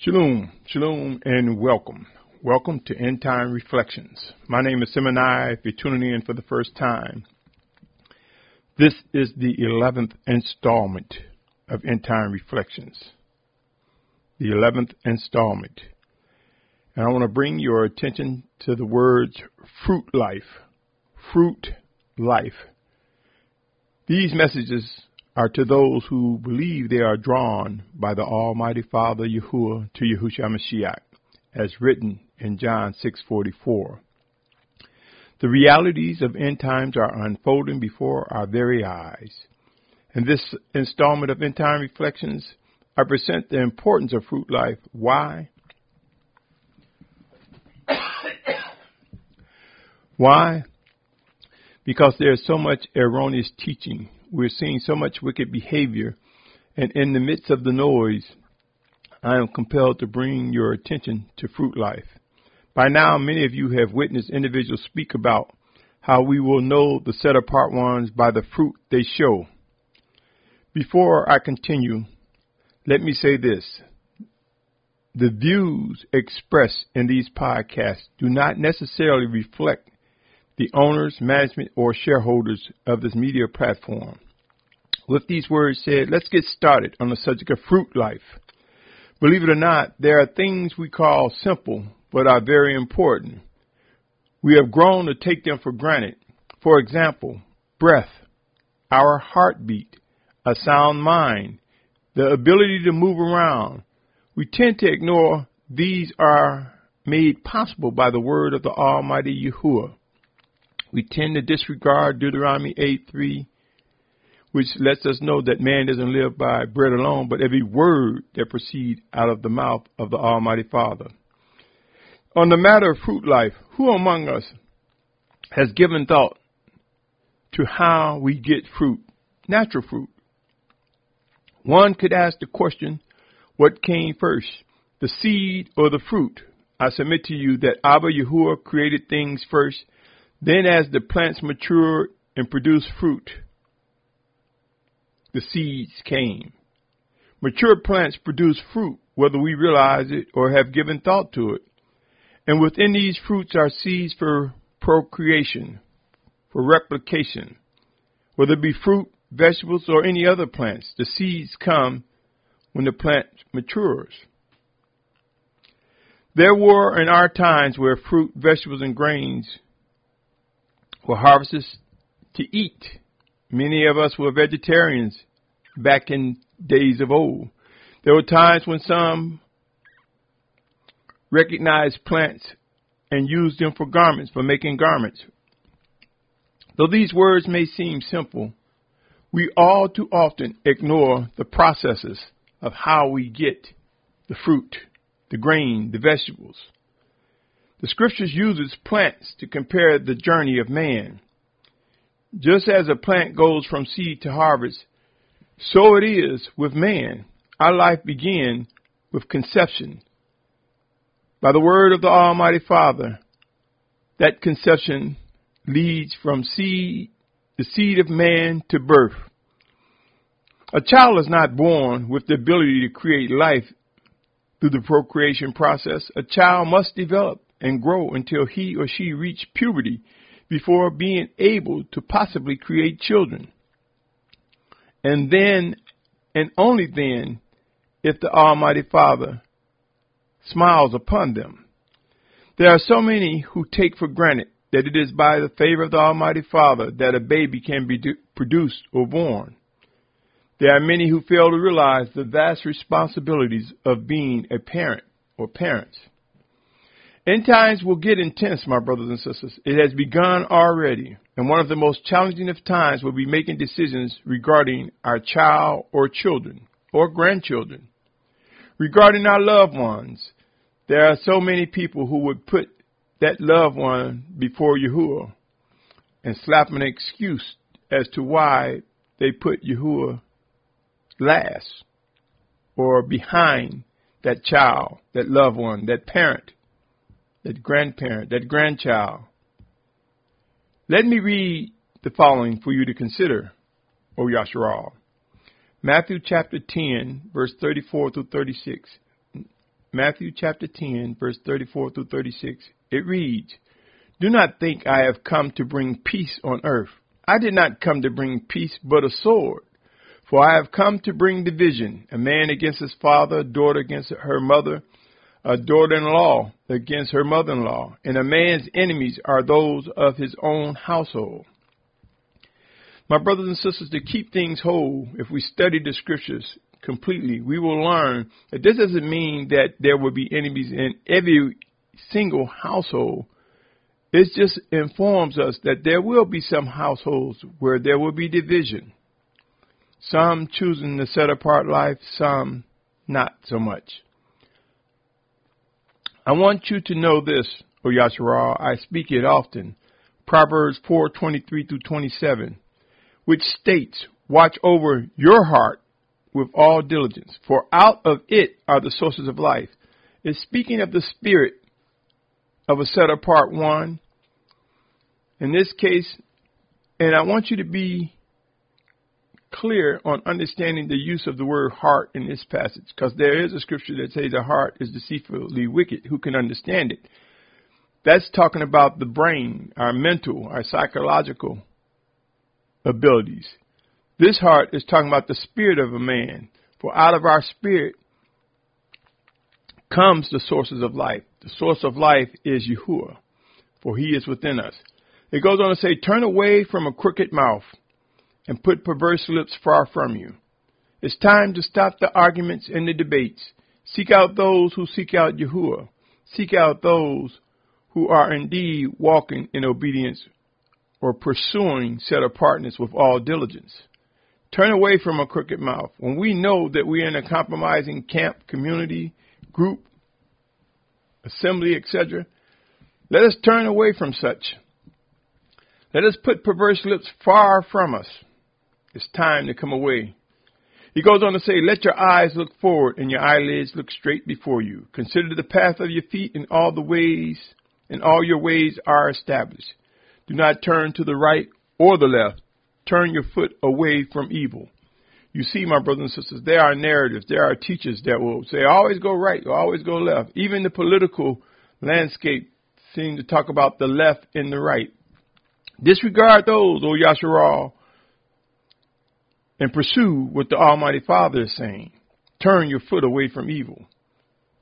Shalom, shalom, and welcome. Welcome to Endtime Reflections. My name is Symmanayah, if you're tuning in for the first time. This is the 11th installment of Endtime Reflections. The 11th installment. And I want to bring your attention to the words fruit life. Fruit life. These messages are to those who believe they are drawn by the Almighty Father Yahuah to Yahusha Mashiach, as written in John 6:44. The realities of end times are unfolding before our very eyes. In this installment of End Time Reflections, I present the importance of fruit life. Why? Why? Because there is so much erroneous teaching. We're seeing so much wicked behavior, and in the midst of the noise, I am compelled to bring your attention to fruit life. By now, many of you have witnessed individuals speak about how we will know the set-apart ones by the fruit they show. Before I continue, let me say this. The views expressed in these podcasts do not necessarily reflect the owners, management, or shareholders of this media platform. With these words said, let's get started on the subject of fruit life. Believe it or not, there are things we call simple, but are very important. We have grown to take them for granted. For example, breath, our heartbeat, a sound mind, the ability to move around. We tend to ignore these are made possible by the word of the Almighty Yahuah. We tend to disregard Deuteronomy 8:3, which lets us know that man doesn't live by bread alone, but every word that proceeds out of the mouth of the Almighty Father. On the matter of fruit life, who among us has given thought to how we get fruit, natural fruit? One could ask the question, what came first, the seed or the fruit? I submit to you that Abba Yahuah created things first. Then as the plants matured and produced fruit, the seeds came. Mature plants produce fruit, whether we realize it or have given thought to it. And within these fruits are seeds for procreation, for replication. Whether it be fruit, vegetables, or any other plants, the seeds come when the plant matures. There were and are times where fruit, vegetables, and grains were harvested to eat. Many of us were vegetarians back in days of old. There were times when some recognized plants and used them for garments, for making garments. Though these words may seem simple, we all too often ignore the processes of how we get the fruit, the grain, the vegetables. The scriptures uses plants to compare the journey of man. Just as a plant goes from seed to harvest, so it is with man. Our life begins with conception. By the word of the Almighty Father, that conception leads from seed, the seed of man, to birth. A child is not born with the ability to create life through the procreation process. A child must develop and grow until he or she reach puberty before being able to possibly create children. And then, and only then, if the Almighty Father smiles upon them. There are so many who take for granted that it is by the favor of the Almighty Father that a baby can be produced or born. There are many who fail to realize the vast responsibilities of being a parent or parents. End times will get intense, my brothers and sisters. It has begun already. And one of the most challenging of times will be making decisions regarding our child or children or grandchildren. Regarding our loved ones, there are so many people who would put that loved one before Yahuah and slap an excuse as to why they put Yahuah last or behind that child, that loved one, that parent, that grandparent, that grandchild. Let me read the following for you to consider, O Yashar'al. Matthew chapter 10, verse 34 through 36. Matthew chapter 10, verse 34 through 36. It reads, "Do not think I have come to bring peace on earth. I did not come to bring peace, but a sword. For I have come to bring division, a man against his father, a daughter against her mother, a daughter-in-law against her mother-in-law, and a man's enemies are those of his own household." My brothers and sisters, to keep things whole, if we study the scriptures completely, we will learn that this doesn't mean that there will be enemies in every single household. It just informs us that there will be some households where there will be division. Some choosing the set-apart life, some not so much. I want you to know this, O Yashar'al. I speak it often. Proverbs 4:23 through 27, which states, "Watch over your heart with all diligence, for out of it are the sources of life." It's speaking of the spirit of a set-apart one. In this case, and I want you to be clear on understanding the use of the word heart in this passage, because there is a scripture that says the heart is deceitfully wicked. Who can understand it? That's talking about the brain, our mental, our psychological abilities. This heart is talking about the spirit of a man. For out of our spirit comes the sources of life. The source of life is Yahuah, for he is within us. It goes on to say, "Turn away from a crooked mouth and put perverse lips far from you." It's time to stop the arguments and the debates. Seek out those who seek out Yahuah. Seek out those who are indeed walking in obedience or pursuing set-apartness with all diligence. Turn away from a crooked mouth. When we know that we're in a compromising camp, community, group, assembly, etc., let us turn away from such. Let us put perverse lips far from us. It's time to come away. He goes on to say, "Let your eyes look forward and your eyelids look straight before you. Consider the path of your feet, and all your ways are established. Do not turn to the right or the left. Turn your foot away from evil." You see, my brothers and sisters, there are narratives, there are teachers that will say, always go right or always go left. Even the political landscape seems to talk about the left and the right. Disregard those, O Yashar'al, and pursue what the Almighty Father is saying. Turn your foot away from evil.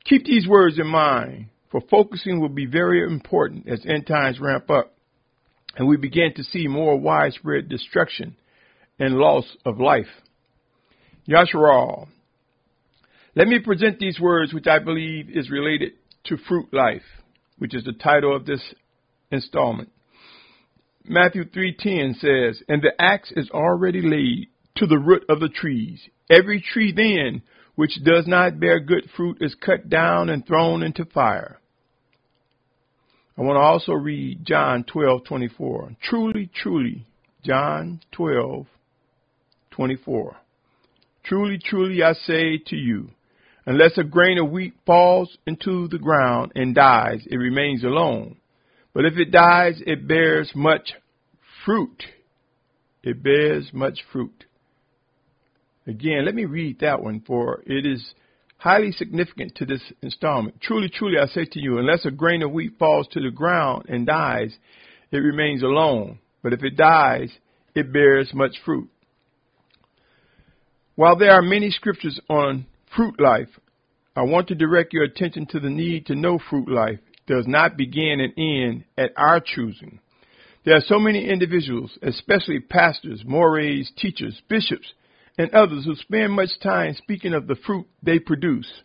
Keep these words in mind, for focusing will be very important as end times ramp up and we begin to see more widespread destruction and loss of life. Yashar'al, let me present these words which I believe is related to fruit life, which is the title of this installment. Matthew 3:10 says, "And the axe is already laid to the root of the trees. Every tree then which does not bear good fruit is cut down and thrown into fire." I want to also read John 12:24. Truly, truly, John 12:24. Truly, truly, I say to you, unless a grain of wheat falls into the ground and dies, it remains alone. But if it dies, it bears much fruit. It bears much fruit. Again, let me read that one, for it is highly significant to this installment. Truly, truly, I say to you, unless a grain of wheat falls to the ground and dies, it remains alone. But if it dies, it bears much fruit. While there are many scriptures on fruit life, I want to direct your attention to the need to know fruit life does not begin and end at our choosing. There are so many individuals, especially pastors, mores, teachers, bishops, and others who spend much time speaking of the fruit they produce.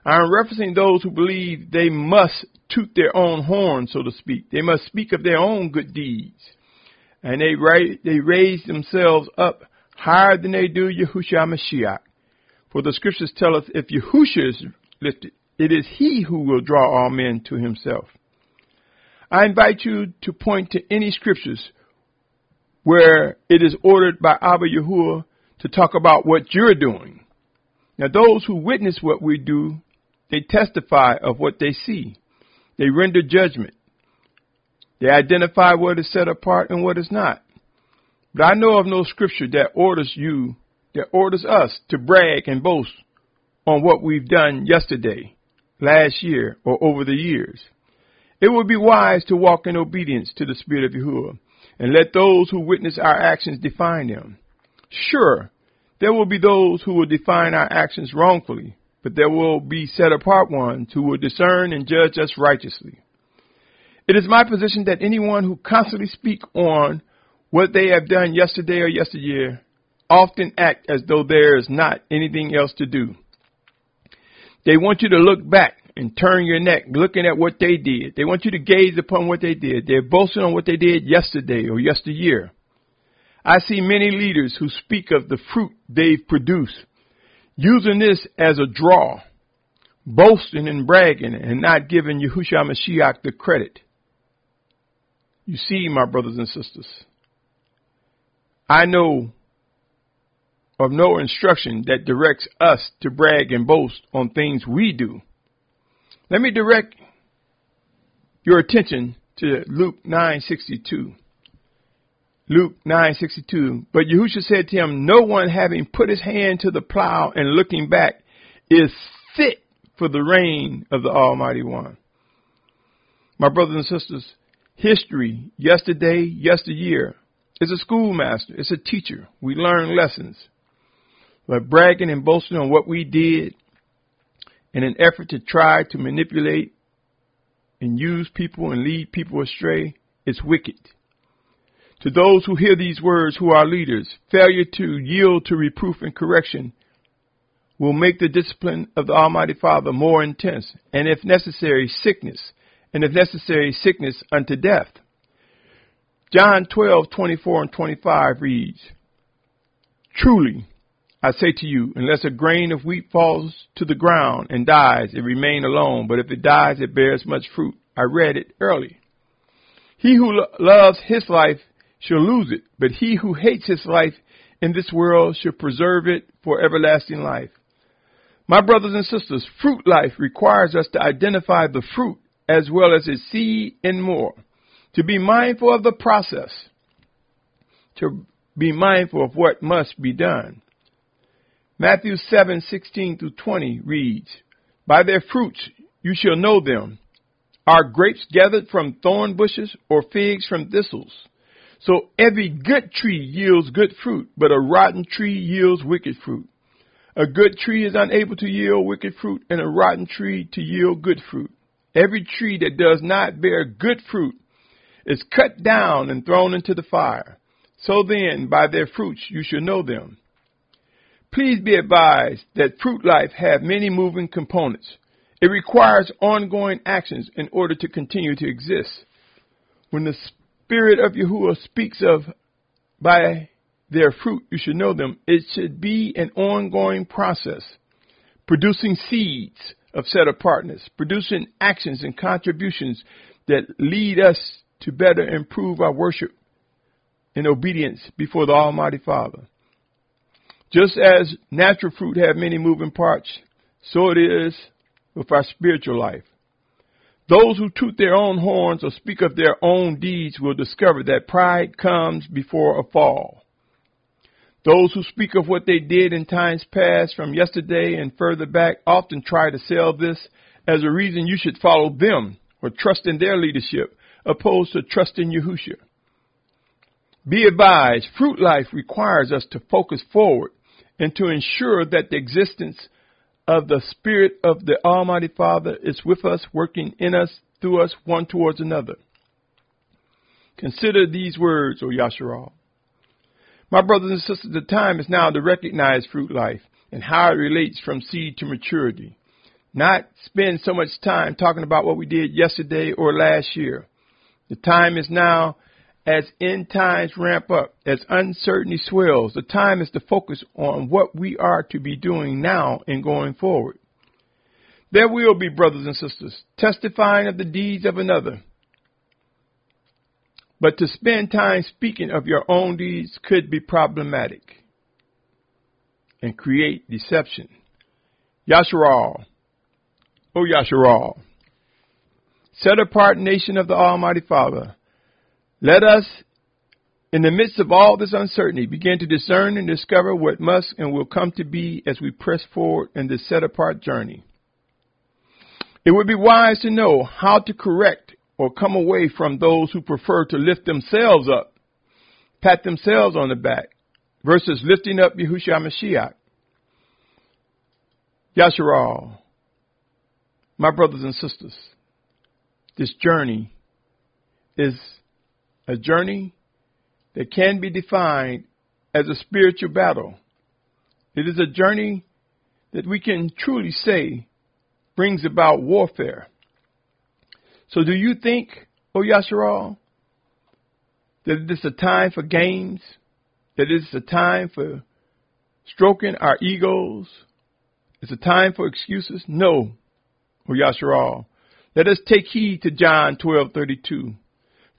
I am referencing those who believe they must toot their own horn, so to speak. They must speak of their own good deeds. And they raise themselves up higher than they do Yahusha Mashiach. For the scriptures tell us if Yahusha is lifted, it is he who will draw all men to himself. I invite you to point to any scriptures where it is ordered by Abba Yahuah to talk about what you're doing. Now, those who witness what we do, they testify of what they see. They render judgment. They identify what is set apart and what is not. But I know of no scripture that orders us to brag and boast on what we've done yesterday. last year or over the years. It would be wise to walk in obedience to the Spirit of Yahuah and let those who witness our actions define them. Sure, there will be those who will define our actions wrongfully, but there will be set apart ones who will discern and judge us righteously. It is my position that anyone who constantly speak on what they have done yesterday or yesteryear often act as though there is not anything else to do. They want you to look back and turn your neck looking at what they did. They want you to gaze upon what they did. They're boasting on what they did yesterday or yesteryear. I see many leaders who speak of the fruit they've produced, using this as a draw, boasting and bragging and not giving Yahusha Mashiach the credit. You see, my brothers and sisters, I know of no instruction that directs us to brag and boast on things we do. Let me direct your attention to Luke 9:62. Luke 9:62. But Yahusha said to him, no one having put his hand to the plow and looking back is fit for the reign of the Almighty One. My brothers and sisters, history, yesterday, yesteryear, is a schoolmaster. It's a teacher. We learn lessons. But bragging and boasting on what we did in an effort to try to manipulate and use people and lead people astray is wicked. To those who hear these words who are leaders, failure to yield to reproof and correction will make the discipline of the Almighty Father more intense, and if necessary, sickness unto death. John 12:24 and 25 reads, truly, I say to you, unless a grain of wheat falls to the ground and dies, it remains alone. But if it dies, it bears much fruit. I read it early. He who loves his life shall lose it, but he who hates his life in this world shall preserve it for everlasting life. My brothers and sisters, fruit life requires us to identify the fruit as well as its seed and more, to be mindful of the process, to be mindful of what must be done. Matthew 7:16 through 20 reads, by their fruits you shall know them. Are grapes gathered from thorn bushes or figs from thistles? So every good tree yields good fruit, but a rotten tree yields wicked fruit. A good tree is unable to yield wicked fruit, and a rotten tree to yield good fruit. Every tree that does not bear good fruit is cut down and thrown into the fire. So then, by their fruits you shall know them. Please be advised that fruit life have many moving components. It requires ongoing actions in order to continue to exist. When the Spirit of Yahuah speaks of by their fruit you should know them, it should be an ongoing process, producing seeds of set apartness, producing actions and contributions that lead us to better improve our worship and obedience before the Almighty Father. Just as natural fruit have many moving parts, so it is with our spiritual life. Those who toot their own horns or speak of their own deeds will discover that pride comes before a fall. Those who speak of what they did in times past from yesterday and further back often try to sell this as a reason you should follow them or trust in their leadership, opposed to trust in Yahusha. Be advised, fruit life requires us to focus forward and to ensure that the existence of the Spirit of the Almighty Father is with us, working in us, through us, one towards another. Consider these words, O Yashar'al. My brothers and sisters, the time is now to recognize fruit life and how it relates from seed to maturity. Not spend so much time talking about what we did yesterday or last year. The time is now. As end times ramp up, as uncertainty swells, the time is to focus on what we are to be doing now and going forward. There will be brothers and sisters testifying of the deeds of another. But to spend time speaking of your own deeds could be problematic and create deception. Yashar'al, O Yashar'al, set apart nation of the Almighty Father, let us, in the midst of all this uncertainty, begin to discern and discover what must and will come to be as we press forward in this set-apart journey. It would be wise to know how to correct or come away from those who prefer to lift themselves up, pat themselves on the back, versus lifting up Yahusha Mashiach. Yashar'al, my brothers and sisters, this journey is a journey that can be defined as a spiritual battle. It is a journey that we can truly say brings about warfare. So do you think, O Yashar'al, that it is a time for games, that it is a time for stroking our egos? It's a time for excuses? No, O Yashar'al. Let us take heed to John 12:32.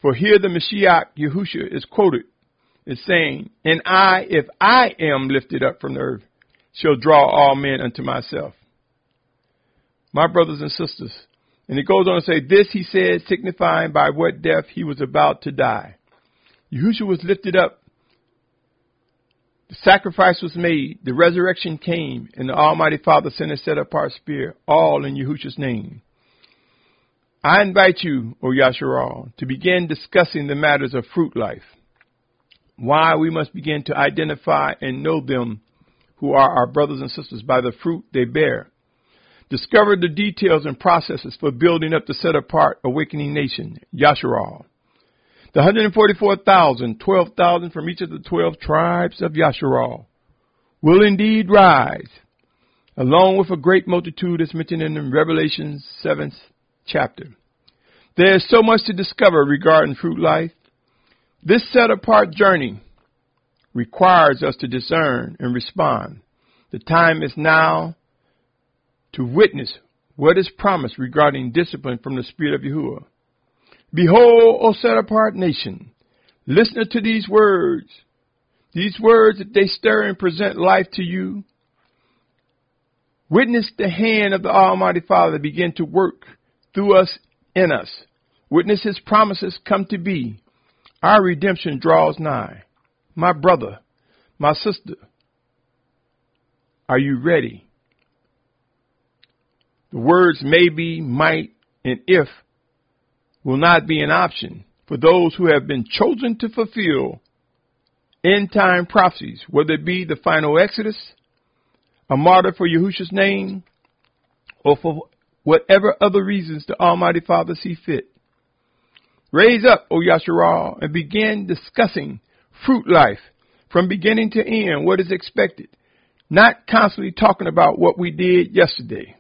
For here the Mashiach Yahusha is quoted as saying, and I, if I am lifted up from the earth, shall draw all men unto myself. My brothers and sisters, and it goes on to say, this he said, signifying by what death he was about to die. Yahusha was lifted up. The sacrifice was made. The resurrection came. And the Almighty Father sent a set-apart Spirit, all in Yahusha's name. I invite you, O Yashar'al, to begin discussing the matters of fruit life. Why we must begin to identify and know them who are our brothers and sisters by the fruit they bear. Discover the details and processes for building up the set-apart awakening nation, Yashar'al. The 144,000, 12,000 from each of the 12 tribes of Yashar'al will indeed rise, along with a great multitude as mentioned in Revelation 7th chapter. There is so much to discover regarding fruit life. This set-apart journey requires us to discern and respond. The time is now to witness what is promised regarding discipline from the Spirit of Yahuah. Behold, O set-apart nation, listen to these words that they stir and present life to you. Witness the hand of the Almighty Father begin to work through us, in us. Witness his promises come to be. Our redemption draws nigh. My brother, my sister, are you ready? The words maybe, might, and if will not be an option for those who have been chosen to fulfill end-time prophecies, whether it be the final Exodus, a martyr for Yahusha's name, or for whatever other reasons the Almighty Father see fit. Raise up, O Yashar'al, and begin discussing fruit life from beginning to end, what is expected, not constantly talking about what we did yesterday.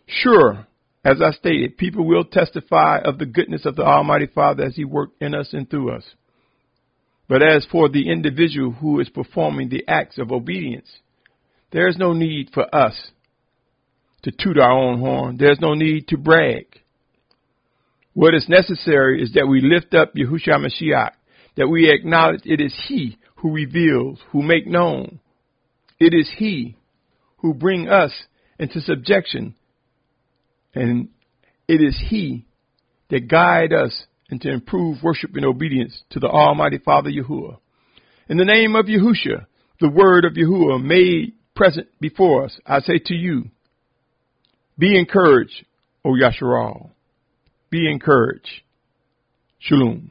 Sure, as I stated, people will testify of the goodness of the Almighty Father as he worked in us and through us. But as for the individual who is performing the acts of obedience, there is no need for us to toot our own horn. There's no need to brag. What is necessary is that we lift up Yahusha Mashiach, that we acknowledge it is he who reveals, who make known. It is he who bring us into subjection, and it is he that guide us into improved worship and obedience to the Almighty Father Yahuah. In the name of Yahusha, the word of Yahuah made present before us, I say to you, be encouraged, O Yashar'al. Be encouraged. Shalum.